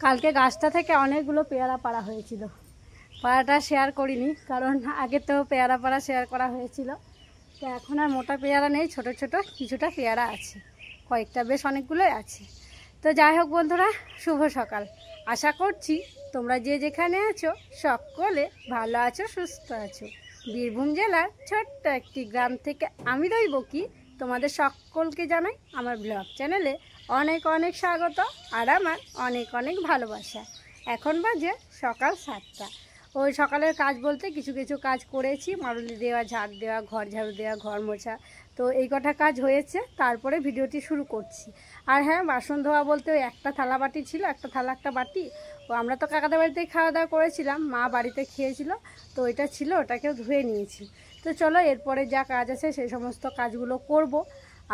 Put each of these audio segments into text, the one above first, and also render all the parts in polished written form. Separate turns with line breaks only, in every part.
কালকে গাছটা থেকে অনেকগুলো পেয়ারা পাড়া হয়েছিল। পাড়াটা শেয়ার করিনি, কারণ আগে তো পেয়ারা পাড়া শেয়ার করা হয়েছিল। তো এখন আর মোটা পেয়ারা নেই, ছোট ছোট কিছুটা পেয়ারা আছে, কয়েকটা বেশ অনেকগুলোই আছে। তো যাই হোক বন্ধুরা, শুভ সকাল। আশা করছি তোমরা যে যেখানে আছো সকলে ভালো আছো, সুস্থ আছো। বীরভূম জেলার ছোট্ট একটি গ্রাম থেকে আমি রইবকি তোমাদের সকলকে জানাই আমার ব্লগ চ্যানেলে অনেক অনেক স্বাগত আর আমার অনেক অনেক ভালোবাসা। এখন বাজে সকাল 7টা। ওই সকালের কাজ বলতে কিছু কিছু কাজ করেছি, মারুলি দেওয়া, ঝাড় দেওয়া, ঘর ঝাড়ু দেওয়া, ঘর মোছা, তো এই কটা কাজ হয়েছে। তারপরে ভিডিওটি শুরু করছি। আর হ্যাঁ, বাসন ধোয়া বলতে ওই একটা থালা বাটি ছিল, একটা থালা একটা বাটি। ও আমরা তো কাকাদের বাড়িতেই খাওয়া দাওয়া করেছিলাম, মা বাড়িতে খেয়েছিল, তো ওইটা ছিল, ওটাকেও ধুয়ে নিয়েছি। তো চলো এরপরে যা কাজ আছে সেই সমস্ত কাজগুলো করব।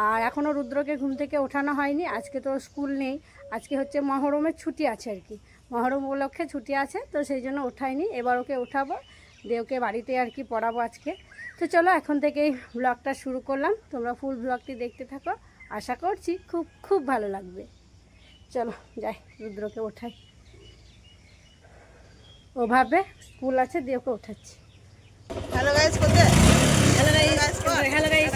আর এখনও রুদ্রকে ঘুম থেকে ওঠানো হয়নি, আজকে তো স্কুল নেই, আজকে হচ্ছে মহরমের ছুটি আছে আর কি, মহরম উপলক্ষে ছুটি আছে, তো সেই জন্য ওঠাইনি। এবার ওকে উঠাবো, দিয়ে ওকে বাড়িতে আর কি পড়াবো আজকে। তো চলো এখন থেকেই ব্লগটা শুরু করলাম, তোমরা ফুল ব্লগটি দেখতে থাকো, আশা করছি খুব খুব ভালো লাগবে। চলো যাই, রুদ্রকে ওঠাই, ওভাবে স্কুল আছে, দিয়ে ওকে উঠাচ্ছি।
হ্যালো গাইস, কোথায়?
হ্যালো গাইস, হ্যালো গাইস,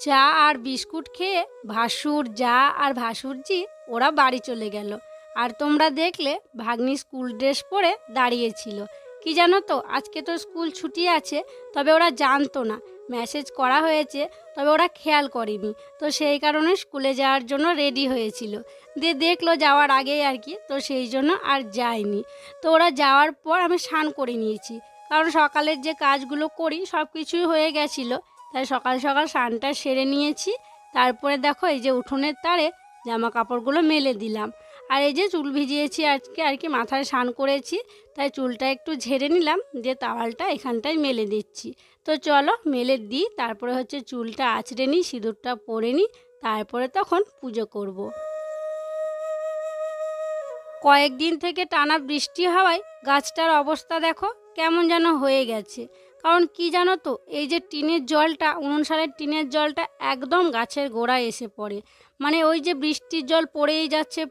চা আর বিস্কুট খেয়ে ভাসুর, যা আর ভাসুরজি ওরা বাড়ি চলে গেল। আর তোমরা দেখলে ভাগ্নি স্কুল ড্রেস পরে দাঁড়িয়েছিল। কি জানো তো, আজকে তো স্কুল ছুটি আছে, তবে ওরা জানতো না, মেসেজ করা হয়েছে, তবে ওরা খেয়াল করেনি। তো সেই কারণে স্কুলে যাওয়ার জন্য রেডি হয়েছিল, দিয়ে দেখলো যাওয়ার আগেই আর কি, তো সেই জন্য আর যায়নি। তো ওরা যাওয়ার পর আমি স্নান করে নিয়েছি, কারণ সকালের যে কাজগুলো করি সব কিছুই হয়ে গেছিলো, তাই সকাল সকাল স্নানটা সেরে নিয়েছি। তারপরে দেখো এই যে উঠোনের তারে জামা কাপড়গুলো মেলে দিলাম। আর এই যে চুল ভিজিয়েছি আজকে আর কি, মাথায় স্নান করেছি, তাই চুলটা একটু ঝেড়ে নিলাম, দিয়ে তাওয়ালটা এখানটায় মেলে দিচ্ছি। তো চলো মেলে দিই, তারপরে হচ্ছে চুলটা আঁচড়ে নিই, সিঁদুরটা পরে নিই, তারপরে তখন পুজো করব। কয়েকদিন থেকে টানা বৃষ্টি হওয়ায় গাছটার অবস্থা দেখো কেমন যেন হয়ে গেছে। কারণ কি জানো তো, এই যে টিনের জলটা, উনুন সালের টিনের জলটা একদম গাছের গোড়ায় এসে পড়ে। মানে ওই যে বৃষ্টির জল পড়েই যাচ্ছে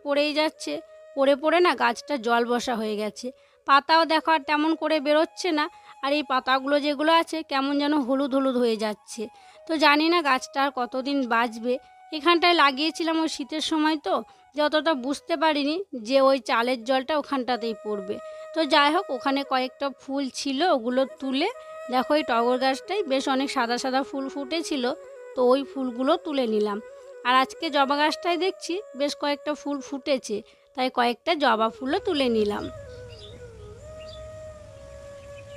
পড়ে পড়ে না গাছটা জল বসা হয়ে গেছে। পাতাও দেখো আর তেমন করে বেরোচ্ছে না, আর এই পাতাগুলো যেগুলো আছে কেমন যেন হলুদ হলুদ হয়ে যাচ্ছে। তো জানি না গাছটা আর কতদিন বাঁচবে। এখানটায় লাগিয়েছিলাম ওই শীতের সময়, তো যতটা বুঝতে পারিনি যে ওই চালের জলটা ওখানটাতেই পড়বে। তো যাই হোক, ওখানে কয়েকটা ফুল ছিল, ওগুলো তুলে দেখো এই টগর গাছটাই বেশ অনেক সাদা সাদা ফুল ফুটেছিল, তো ওই ফুলগুলো তুলে নিলাম। আর আজকে জবা গাছটায় দেখছি বেশ কয়েকটা ফুল ফুটেছে, তাই কয়েকটা জবা ফুলও তুলে নিলাম।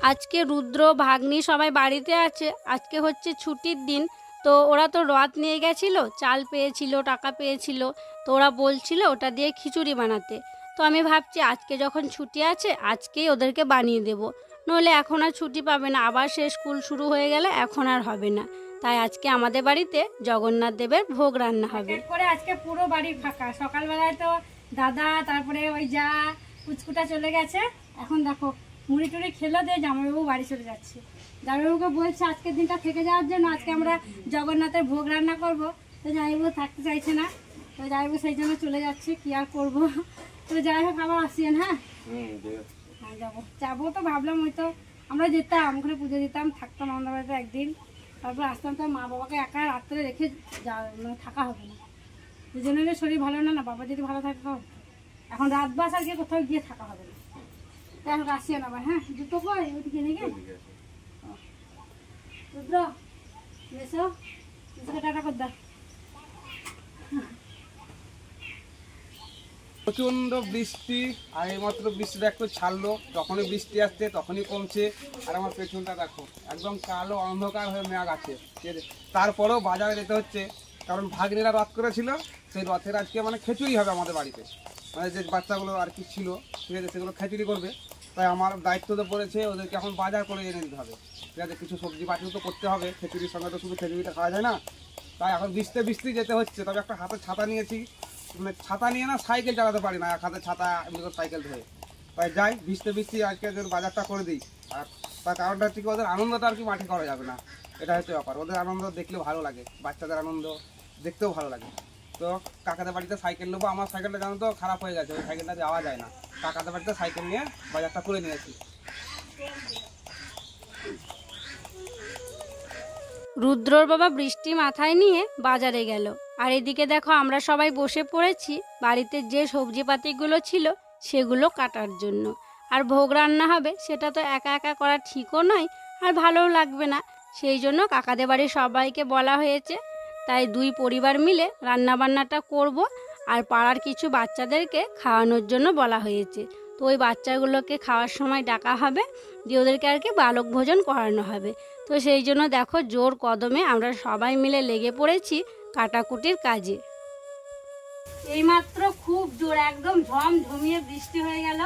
আজকে রুদ্র, ভাগ্নি সবাই বাড়িতে আছে, আজকে হচ্ছে ছুটির দিন। তো ওরা তো রথ নিয়ে গেছিলো, চাল পেয়েছিল, টাকা পেয়েছিল, তো ওরা বলছিল ওটা দিয়ে খিচুড়ি বানাতে। তো আমি ভাবছি আজকে যখন ছুটি আছে আজকেই ওদেরকে বানিয়ে দেব, নইলে এখন আর ছুটি পাবে না, আবার সে স্কুল শুরু হয়ে গেলে এখন আর হবে না। তাই আজকে আমাদের বাড়িতে জগন্নাথ দেবের ভোগ রান্না হবে। করে আজকে পুরো বাড়ি ফাঁকা। সকালবেলায় তো দাদা, তারপরে ওই যা কুচকুটা চলে গেছে, এখন দেখো মুড়ি টুড়ি খেলো, দিয়ে জামাইবাবু বাড়ি চলে যাচ্ছে। জামাইবাবুকে বলছে আজকের দিনটা থেকে যাওয়ার জন্য, আজকে আমরা জগন্নাথের ভোগ রান্না করব। তো জামাইবাবু থাকতে চাইছে না, তো জামাইবাবু সেই জন্য চলে যাচ্ছে, কি আর করবো। তো যাই হোক, আবার আসছেন। হ্যাঁ হ্যাঁ, যাবো তো ভাবলাম, ওই তো আমরা যেতাম ওখানে পুজো দিতাম, থাকতাম আমাদের বাড়িতে একদিন, তারপর আসতাম। তো মা বাবাকে একা রাত্রে রেখে মানে থাকা হবে না, দুজনের শরীর ভালো না, বাবা যদি ভালো থাকে এখন রাত বাস আর কি কোথাও গিয়ে থাকা হবে না। তাই এখন আসছেন আবার। হ্যাঁ, জুতো কই ওইদিকে নিয়ে গেল রুদ্র, এসো টাটা কর দাও।
প্রচন্ড বৃষ্টি, আর এইমাত্র বৃষ্টিটা একটু ছাড়লো, যখনই বৃষ্টি আসছে তখনই কমছে। আর আমার পেছনটা দেখো একদম কালো অন্ধকার হয়ে মেঘ আছে। তারপরেও বাজারে যেতে হচ্ছে, কারণ ভাগ্নিরা রথ করেছিল, সেই রথের আজকে মানে খিচুড়ি হবে আমাদের বাড়িতে। মানে যে বাচ্চাগুলো আর কি ছিল, ঠিক আছে, সেগুলো খিচুড়ি করবে। তাই আমার দায়িত্ব তো পড়েছে ওদেরকে এখন বাজার করে এনে দিতে হবে, ঠিক আছে, কিছু সবজি পাতিও তো করতে হবে, খিচুড়ির সঙ্গে তো শুধু খিচুড়িটা খাওয়া যায় না। তাই এখন বৃষ্টি যেতে হচ্ছে, তবে একটা হাতে ছাতা নিয়েছি, মানে ছাতা নিয়ে না সাইকেল চালাতে পারি না, এক হাতে ছাতা এমনি করে সাইকেল ধরে। তাই যাই ভিজতে ভিজতে আজকে বাজারটা করে দিই। আর তার কারণটা হচ্ছে কি, ওদের আনন্দটা আর কি মাঠে করা যাবে না, এটা হচ্ছে ব্যাপার। ওদের আনন্দ দেখলেও ভালো লাগে, বাচ্চাদের আনন্দ দেখতেও ভালো লাগে। তো কাকাদের বাড়িতে সাইকেল নেবো। আমার সাইকেলটা জানো তো খারাপ হয়ে গেছে, ওই সাইকেলটা যাওয়া যায় না। কাকাদের বাড়িতে সাইকেল নিয়ে বাজারটা করে নিয়েছি।
রুদ্রর বাবা বৃষ্টি মাথায় নিয়ে বাজারে গেল। আর এদিকে দেখো আমরা সবাই বসে পড়েছি বাড়িতে যে সবজিপাতিগুলো ছিল সেগুলো কাটার জন্য। আর ভোগ রান্না হবে, সেটা তো একা একা করা ঠিকও নয় আর ভালোও লাগবে না। সেই জন্য কাকাদের বাড়ির সবাইকে বলা হয়েছে। তাই দুই পরিবার মিলে রান্নাবান্নাটা করব। আর পাড়ার কিছু বাচ্চাদেরকে খাওয়ানোর জন্য বলা হয়েছে। তো ওই বাচ্চাগুলোকে খাওয়ার সময় ডাকা হবে, দিয়ে ওদেরকে আর কি বালক ভোজন করানো হবে। তো সেই জন্য দেখো জোর কদমে আমরা সবাই মিলে লেগে পড়েছি কাটাকুটির কাজে। এইমাত্র খুব জোর একদম ঝমঝমিয়ে বৃষ্টি হয়ে গেল।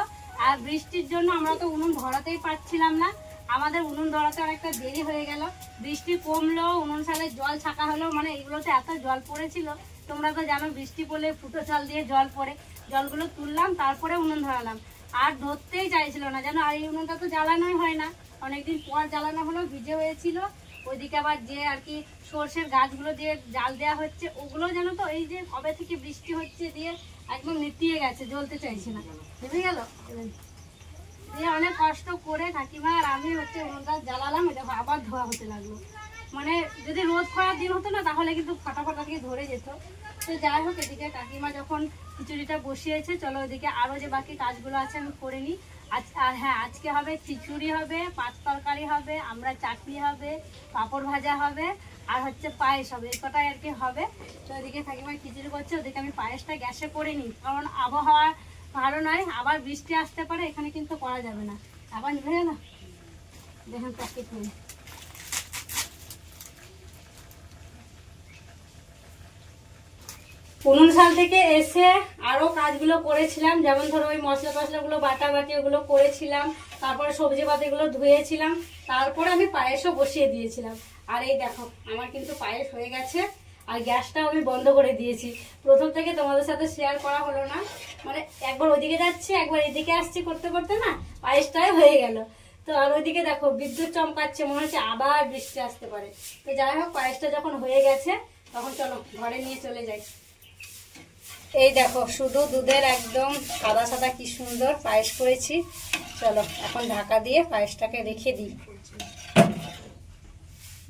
আর বৃষ্টির জন্য আমরা তো উনুন ধরাতেই পারছিলাম না, আমাদের উনুন ধরাতে অনেকটা দেরি হয়ে গেল। বৃষ্টি কমলো, উনুন সালে জল ছাকা হলো, মানে এগুলোতে এত জল পড়েছিল। তোমরা তো জানো বৃষ্টি পড়লে ফুটো চাল দিয়ে জল পড়ে, জলগুলো তুললাম তারপরে উনুন ধরালাম। আর ধরতেই চাইছিল না যেন। আর এই উনুনটা তো জ্বালানোই হয় না, অনেকদিন পর জ্বালানো হলো, ভিজে হয়েছিল। ওইদিকে আবার যে আর কি সর্ষের গাছগুলো দিয়ে জাল দেওয়া হচ্ছে, ওগুলো যেন তো এই যে কবে থেকে বৃষ্টি হচ্ছে দিয়ে একদম নেতিয়ে গেছে, জ্বলতে চাইছে না, নেমে গেল। দিয়ে অনেক কষ্ট করে কাকিমা আর আমি হচ্ছে উনুনটা জ্বালালাম, এটা আবার ধোয়া হতে লাগলো। মানে যদি রোদ করার দিন হতো না তাহলে কিন্তু ফাটাফাটা দিয়ে ধরে যেত। তো যাই হোক, এদিকে কাকিমা যখন খিচুড়িটা বসিয়েছে, চলো ওইদিকে আরও যে বাকি কাজগুলো আছে আমি করে নিই। আর হ্যাঁ, আজকে হবে খিচুড়ি হবে, পাঁচ তরকারি হবে, আমরা চাটনি হবে, পাঁপড় ভাজা হবে, আর হচ্ছে পায়েস হবে, এই কটাই আর কি হবে। তো ওইদিকে কাকিমা খিচুড়ি করছে, ওদিকে আমি পায়েসটা গ্যাসে করে নিই, কারণ আবহাওয়া ভালো নয়, আবার বৃষ্টি আসতে পারে, এখানে কিন্তু করা যাবে না। আবার নিভে গেল, দেখেন প্যাকেট নিই। উনুন শাল থেকে এসে আরও কাজগুলো করেছিলাম, যেমন ধরো ওই মশলা টশলাগুলো বাটাবাটি ওগুলো করেছিলাম, তারপরে সবজি পাতিগুলো ধুয়েছিলাম, তারপরে আমি পায়েসও বসিয়ে দিয়েছিলাম। আর এই দেখো আমার কিন্তু পায়েস হয়ে গেছে। আর গ্যাসটাও আমি বন্ধ করে দিয়েছি। প্রথম থেকে তোমাদের সাথে শেয়ার করা হলো না, মানে একবার ওইদিকে যাচ্ছি একবার এদিকে আসছি করতে করতে না পায়েসটাই হয়ে গেল। তো আর ওইদিকে দেখো বিদ্যুৎ চমকাচ্ছে, মনে হচ্ছে আবার বৃষ্টি আসতে পারে। তো যাই হোক, পায়েসটা যখন হয়ে গেছে তখন চলো ঘরে নিয়ে চলে যাই। এই দেখো শুধু দুধের একদম সাদা সাদা কি সুন্দর পায়েস করেছি। চলো এখন ঢাকা দিয়ে পায়েসটাকে রেখে দিই।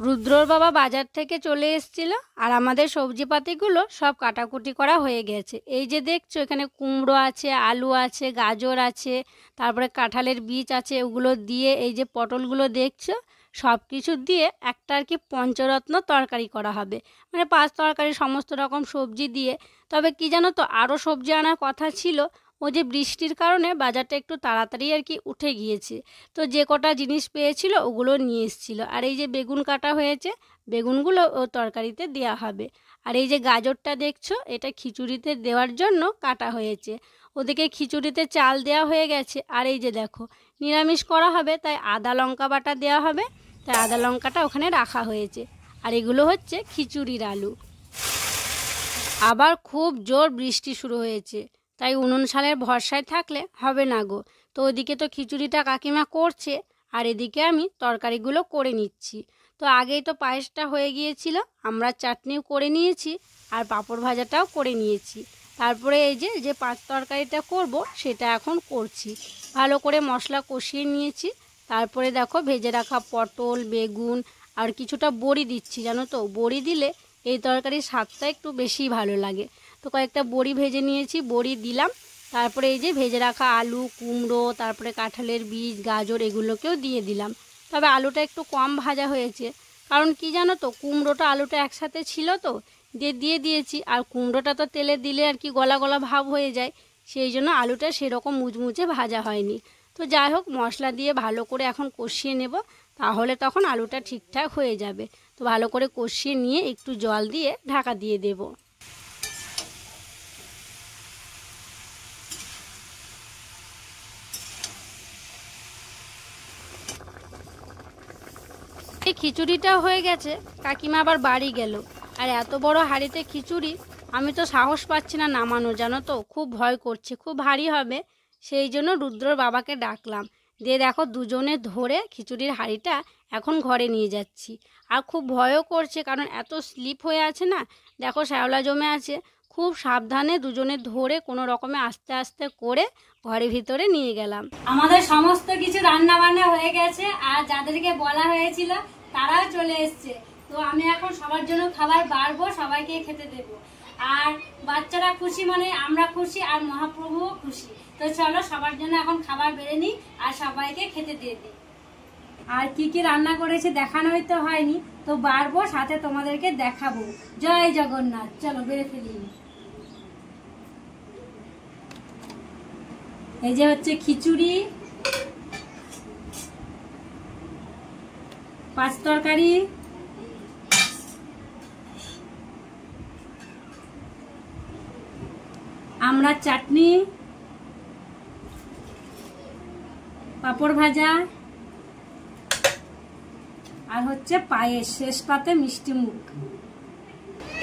রুদ্রর বাবা বাজার থেকে চলে এসেছিল আর আমাদের সবজিপাতিগুলো সব কাটাকুটি করা হয়ে গেছে। এই যে দেখছো এখানে কুমড়ো আছে, আলু আছে, গাজর আছে, তারপরে কাঁঠালের বীজ আছে, ওগুলো দিয়ে এই যে পটলগুলো দেখছো সব কিছু দিয়ে একটা আর কি পঞ্চরত্ন তরকারি করা হবে, মানে পাঁচ তরকারি সমস্ত রকম সবজি দিয়ে। তবে কি জানো তো, আরও সবজি আনার কথা ছিল, ও যে বৃষ্টির কারণে বাজারটা একটু তাড়াতাড়ি আর কি উঠে গিয়েছে। তো যে কটা জিনিস পেয়েছিল ওগুলো নিয়ে এসেছিলো। আর এই যে বেগুন কাটা হয়েছে, বেগুনগুলো ও তরকারিতে দেওয়া হবে। আর এই যে গাজরটা দেখছো এটা খিচুড়িতে দেওয়ার জন্য কাটা হয়েছে। ওদিকে খিচুড়িতে চাল দেওয়া হয়ে গেছে। আর এই যে দেখো নিরামিষ করা হবে, তাই আদা লঙ্কা বাটা দেওয়া হবে, তাই আদা লঙ্কাটা ওখানে রাখা হয়েছে। আর এগুলো হচ্ছে খিচুড়ির আলু। আবার খুব জোর বৃষ্টি শুরু হয়েছে, তাই উনুন শালের ভরসায় থাকলে হবে না গো। তো ওইদিকে তো খিচুড়িটা কাকিমা করছে আর এদিকে আমি তরকারিগুলো করে নিচ্ছি। তো আগেই তো পায়েসটা হয়ে গিয়েছিল, আমরা চাটনিও করে নিয়েছি আর পাঁপড় ভাজাটাও করে নিয়েছি। তারপরে এই যে পাঁচ তরকারিটা করব সেটা এখন করছি। ভালো করে মশলা কষিয়ে নিয়েছি। তারপরে দেখো ভেজে রাখা পটল, বেগুন আর কিছুটা বড়ি দিচ্ছি। জানো তো বড়ি দিলে এই তরকারির স্বাদটা একটু বেশি ভালো লাগে। তো কয়েকটা বড়ি ভেজে নিয়েছি, বড়ি দিলাম। তারপরে এই যে ভেজে রাখা আলু, কুমড়ো, তারপরে কাঁঠালের বীজ, গাজর এগুলোকেও দিয়ে দিলাম। তবে আলুটা একটু কম ভাজা হয়েছে, কারণ কি জানো তো কুমড়োটা আলুটা একসাথে ছিল তো দিয়ে দিয়েছি। আর কুমড়োটা তো তেলে দিলে আর কি গলা গলা ভাব হয়ে যায়, সেই জন্য আলুটা সেরকম মুচমুচে ভাজা হয়নি। তো যাই হোক মশলা দিয়ে ভালো করে এখন কষিয়ে নেব, তাহলে তখন আলুটা ঠিকঠাক হয়ে যাবে। তো ভালো করে কষিয়ে নিয়ে একটু জল দিয়ে ঢাকা দিয়ে দেব। এই খিচুড়িটাও হয়ে গেছে, কাকিমা আবার বাড়ি গেল। আর এত বড় হাঁড়িতে খিচুড়ি আমি তো সাহস পাচ্ছি না নামানো, জানো তো, খুব ভয় করছে, খুব ভারী হবে। সেই জন্য রুদ্রর বাবাকে ডাকলাম, দিয়ে দেখো দুজনে ধরে খিচুড়ির হাঁড়িটা এখন ঘরে নিয়ে যাচ্ছি। আর খুব ভয়ও করছে, কারণ এত স্লিপ হয়ে আছে না, দেখো শ্যাওলা জমে আছে। খুব সাবধানে দুজনে ধরে কোনো রকমে আস্তে আস্তে করে ঘরের ভিতরে নিয়ে গেলাম। আমাদের সমস্ত কিছু রান্না বান্না হয়ে গেছে, আর যাদেরকে বলা হয়েছিল তারাও চলে এসছে। তো আমি এখন সবার জন্য খাবার বাড়বো, সবাইকে খেতে দেবো। আর বাচ্চারা খুশি মানে আমরা খুশি, আর মহাপ্রভুও খুশি। তো চলো সবার জন্য এখন খাবার বেড়ে নিই আর সবাইকে খেতে দিয়ে দিই। আর কি কি রান্না করেছে দেখানোই তো হয়নি, তো বাড়বো, সাথে তোমাদেরকে দেখাবো। জয় জগন্নাথ, চলো বেড়ে ফেলি। এই যে হচ্ছে খিচুড়ি, 5 তরকারি, আমড়ার চাটনি, পাঁপড় ভাজা, আর হচ্ছে পায়েস, শেষ পাতে মিষ্টি মুখ।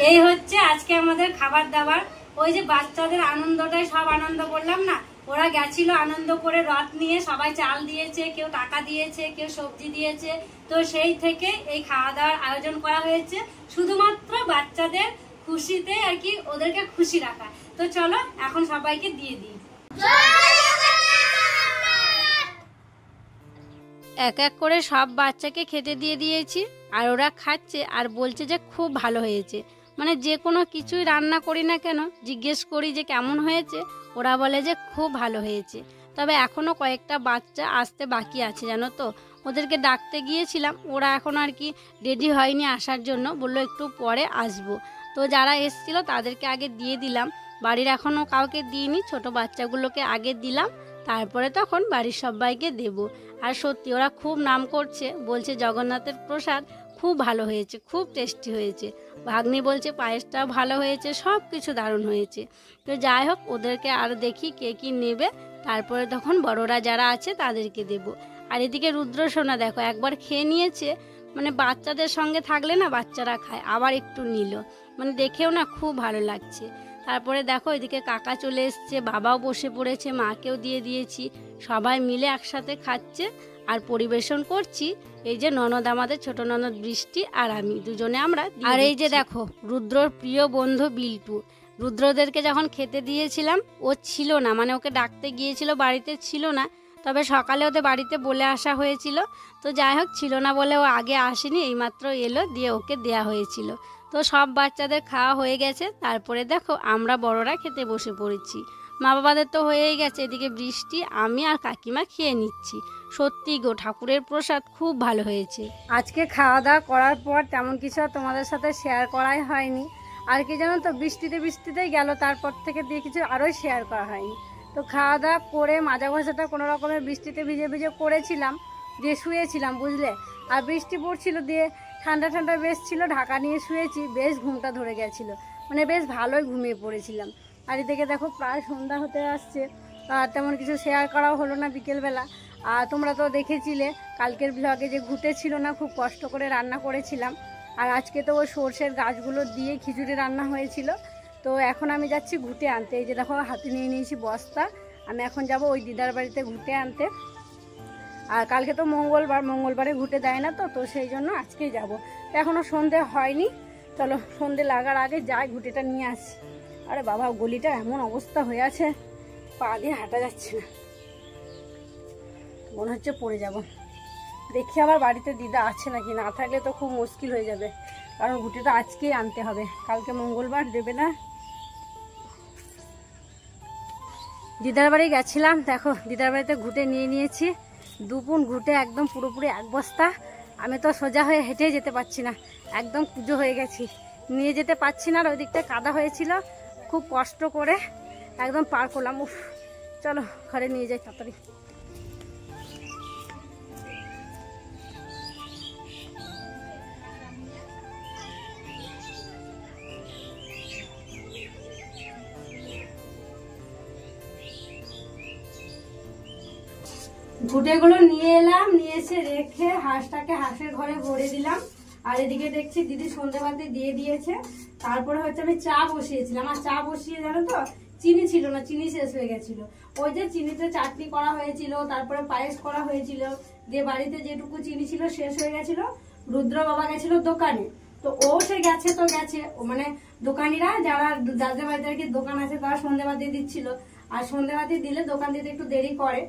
এই হচ্ছে আজকে আমাদের খাবার দাবার। ওই যে বাচ্চাদের আনন্দটাই সব আনন্দ বললাম না, ওরা গেছিল আনন্দ করে রথ নিয়ে, সবাই চাল দিয়েছে, কেউ টাকা দিয়েছে, কেউ সবজি দিয়েছে। তো সেই থেকে এই খাওয়া দাওয়ার আয়োজন করা হয়েছে, শুধুমাত্র বাচ্চাদের খুশিতে আর কি, ওদেরকে খুশি রাখা। তো চলো এখন সবাইকে দিয়ে দিই। এক এক করে সব বাচ্চাকে খেতে দিয়ে দিয়েছি, আর ওরা খাচ্ছে আর বলছে যে খুব ভালো হয়েছে। মানে যে কোনো কিছুই রান্না করি না কেন, জিজ্ঞেস করি যে কেমন হয়েছে, ওরা বলে যে খুব ভালো হয়েছে। তবে এখনও কয়েকটা বাচ্চা আসতে বাকি আছে, জানো তো। ওদেরকে ডাকতে গিয়েছিলাম, ওরা এখন আর কি রেডি হয়নি আসার জন্য, বললো একটু পরে আসবো। তো যারা এসছিল তাদেরকে আগে দিয়ে দিলাম, বাড়ির এখনও কাউকে দিইনি, ছোট বাচ্চাগুলোকে আগে দিলাম, তারপরে তখন বাড়ির সবাইকে দেব। আর সত্যি ওরা খুব নাম করছে, বলছে জগন্নাথের প্রসাদ খুব ভালো হয়েছে, খুব টেস্টি হয়েছে। ভাগ্নি বলছে পায়েসটাও ভালো হয়েছে, সব কিছু দারুণ হয়েছে। তো যাই হোক, ওদেরকে আর দেখি কে কী নেবে, তারপরে তখন বড়রা যারা আছে তাদেরকে দেব। আর এদিকে রুদ্র সোনা দেখো একবার খেয়ে নিয়েছে, মানে বাচ্চাদের সঙ্গে থাকলে না বাচ্চারা খায়, আবার একটু নিল, মানে দেখেও না খুব ভালো লাগছে। তারপরে দেখো এদিকে কাকা চলে এসছে, বাবাও বসে পড়েছে, মাকেও দিয়ে দিয়েছি, সবাই মিলে একসাথে খাচ্ছে। আর পরিবেশন করছি এই যে ননদ, আমাদের ছোট ননদ বৃষ্টি আর আমি, দুজনে আমরা। আর এই যে দেখো রুদ্রর প্রিয় বন্ধু বিল্টু, রুদ্রদেরকে যখন খেতে দিয়েছিলাম ও ছিল না, মানে ওকে ডাকতে গিয়েছিল, বাড়িতে ছিল না। তবে সকালে ওদের বাড়িতে বলে আসা হয়েছিল, তো যাই হোক ছিল না বলে ও আগে আসেনি, এইমাত্র এলো, দিয়ে ওকে দেয়া হয়েছিল। তো সব বাচ্চাদের খাওয়া হয়ে গেছে, তারপরে দেখো আমরা বড়রা খেতে বসে পড়েছি। মা বাবাদের তো হয়েই গেছে, এদিকে বৃষ্টি, আমি আর কাকিমা খেয়ে নিচ্ছি। সত্যি গো, ঠাকুরের প্রসাদ খুব ভালো হয়েছে। আজকে খাওয়া দাওয়া করার পর তেমন কিছু আর তোমাদের সাথে শেয়ার করাই হয়নি। আর কি জানো তো, বৃষ্টিতেই গেল, তারপর থেকে দিয়ে কিছু আরোই শেয়ার করা হয়নি। তো খাওয়া দাওয়া করে মাজা ঘষাটা কোনো রকমের বৃষ্টিতে ভিজে ভিজে করেছিলাম, দিয়ে শুয়েছিলাম বুঝলে। আর বৃষ্টি পড়ছিল, দিয়ে ঠান্ডা ঠান্ডা বেশ ছিল, ঢাকা নিয়ে শুয়েছি, বেশ ঘুমটা ধরে গেছিলো, মানে বেশ ভালোই ঘুমিয়ে পড়েছিলাম। আর এদিকে দেখো প্রায় সন্ধ্যা হতে আসছে, আর তেমন কিছু শেয়ার করাও হলো না বিকেলবেলা। আর তোমরা তো দেখেছিলে কালকের ব্লগে যে ঘুটে ছিল না, খুব কষ্ট করে রান্না করেছিলাম। আর আজকে তো ওই সর্ষের গাছগুলো দিয়ে খিচুড়ি রান্না হয়েছিল। তো এখন আমি যাচ্ছি ঘুটে আনতে। এই যে দেখো হাতে নিয়ে নিয়েছি বস্তা, আমি এখন যাব ওই দিদার বাড়িতে ঘুটে আনতে। আর কালকে তো মঙ্গলবারে ঘুটে দেয় না, তো সেই জন্য আজকেই যাব। এখনও সন্ধে হয়নি, চলো সন্ধে লাগার আগে যাই ঘুটেটা নিয়ে আসি। আরে বাবা, গলিটা এমন অবস্থা হয়ে আছে, পা দিয়ে হাঁটা যাচ্ছে না, মনে হচ্ছে পড়ে যাব। দেখি আবার বাড়িতে দিদা আছে নাকি, না থাকলে তো খুব মুশকিল হয়ে যাবে, কারণ ঘুটেটা আজকেই আনতে হবে, কালকে মঙ্গলবার দেবে না। দিদার বাড়ি গেছিলাম, দেখো দিদার বাড়িতে ঘুটে নিয়ে নিয়েছি, দুপুন ঘুটে একদম পুরোপুরি 1 বস্তা। আমি তো সোজা হয়ে হেঁটে যেতে পারছি না, একদম কুজো হয়ে গেছি, নিয়ে যেতে পারছি না। আর ওই দিকটা কাদা হয়েছিল, খুব কষ্ট করে একদম পার করলাম। উফ, চলো ঘরে নিয়ে যাই তাড়াতাড়ি। ঘুটেগুলো নিয়ে এলাম, নিয়ে এসে রেখে হাঁসটাকে হাঁসের ঘরে ভরে দিলাম। আর এদিকে দেখছি দিদি সন্ধ্যেবাতি দিয়ে দিয়েছে, তারপরে হচ্ছে আমি চা বসিয়েছিলাম, আর চা বসিয়ে জানো তো চিনি ছিল না, চিনি শেষ হয়ে গেছিল। ওই যে চিনিতে চাটনি করা হয়েছিল, তারপরে পায়েস করা হয়েছিল, যে বাড়িতে যেটুকু চিনি ছিল শেষ হয়ে গেছিল। রুদ্র বাবা গেছিল দোকানে, তো ও সে গেছে তো গেছে, ও মানে দোকানিরা যারা যাদের বাড়িতে আর কি দোকান আছে তারা সন্ধ্যেবাতি দিচ্ছিল, আর সন্ধ্যেবাতি দিলে দোকান দিতে একটু দেরি করে।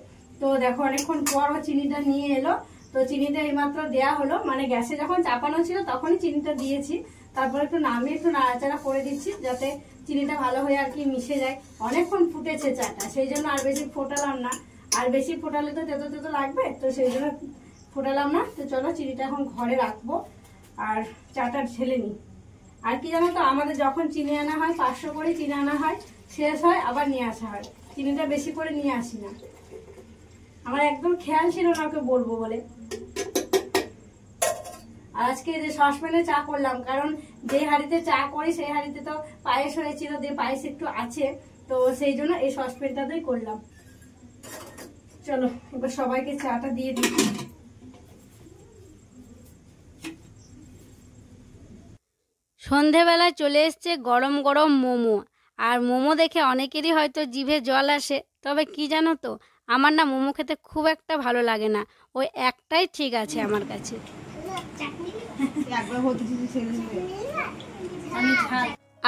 তো দেখো অনেকক্ষণ পর ও চিনিটা নিয়ে এলো, তো চিনিটা এইমাত্র দেয়া হলো, মানে গ্যাসে যখন চাপানো ছিল তখনই চিনিটা দিয়েছি। তারপরে একটু নামিয়ে একটু নাড়াচাড়া করে দিচ্ছি যাতে চিনিটা ভালো হয়ে আর কি মিশে যায়। অনেকক্ষণ ফুটেছে চাটা, সেই জন্য আর বেশি ফোটালাম না, আর বেশি ফোটালে তো তেতো তেতো লাগবে, তো সেই জন্য ফোটালাম না। তো চলো চিনিটা এখন ঘরে রাখবো আর চাটা ঢেলে নিই। আর কি জানো তো, আমাদের যখন চিনি আনা হয় 500 করে চিনি আনা হয়, শেষ হয় আবার নিয়ে আসা হয়, চিনিটা বেশি করে নিয়ে আসি না। আমার একদম খেয়াল ছিল না ওকে বলবো বলে। আর আজকে যে সসপ্যানে চা করলাম, কারণ যে হাঁড়িতে চা করি সেই হাঁড়িতে তো পায়েস হয়েছিল, যে পায়েস একটু আছে, তো সেই জন্য এই সসপ্যানটাতেই করলাম। চলো এবার সবাইকে চাটা দিয়ে দিই।
সন্ধেবেলায় চলে এসছে গরম গরম মোমো, আর মোমো দেখে অনেকেরই হয়তো জিভে জল আসে, তবে কি জানো তো, আমার না মোমো খেতে খুব একটা ভালো লাগে না, ওই একটাই ঠিক আছে আমার কাছে।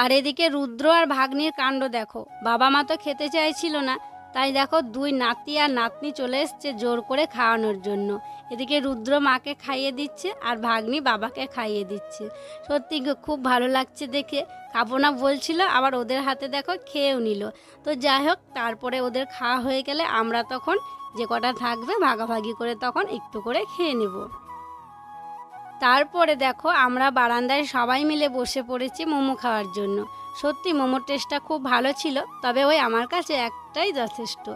আর এদিকে রুদ্র আর ভাগ্নির কাণ্ড দেখো, বাবা মা তো খেতে চাইছিল না, তাই দেখো দুই নাতি আর নাতনি চলে এসছে জোর করে খাওয়ানোর জন্য। এদিকে রুদ্র মাকে খাইয়ে দিচ্ছে আর ভাগ্নি বাবাকে খাইয়ে দিচ্ছে। সত্যি খুব ভালো লাগছে দেখে, খাবো না বলছিল, আবার ওদের হাতে দেখো খেয়েও নিল। তো যাই হোক, তারপরে ওদের খাওয়া হয়ে গেলে আমরা তখন যে কটা থাকবে ভাগাভাগি করে তখন একটু করে খেয়ে নেব। তারপরে দেখো আমরা বারান্দায় সবাই মিলে বসে পড়েছি মোমো খাওয়ার জন্য। সত্যি মোমোর টেস্টটা খুব ভালো ছিল, তবে ওই আমার কাছে একটাই যথেষ্ট।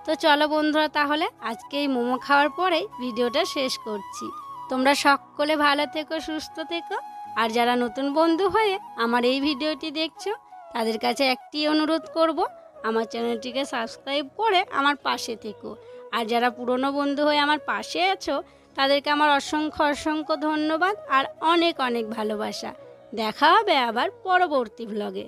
তো চলো বন্ধুরা, তাহলে আজকে এই মোমো খাওয়ার পরেই ভিডিওটা শেষ করছি। তোমরা সকলে ভালো থেকো, সুস্থ থেকো, আর যারা নতুন বন্ধু হয়ে আমার এই ভিডিওটি দেখছো তাদের কাছে একটি অনুরোধ করব, আমার চ্যানেলটিকে সাবস্ক্রাইব করে আমার পাশে থেকো। আর যারা পুরনো বন্ধু হয়ে আমার পাশে আছো তাদেরকে আমার অসংখ্য অসংখ্য ধন্যবাদ আর অনেক অনেক ভালোবাসা। দেখা হবে আবার পরবর্তী ভ্লগে।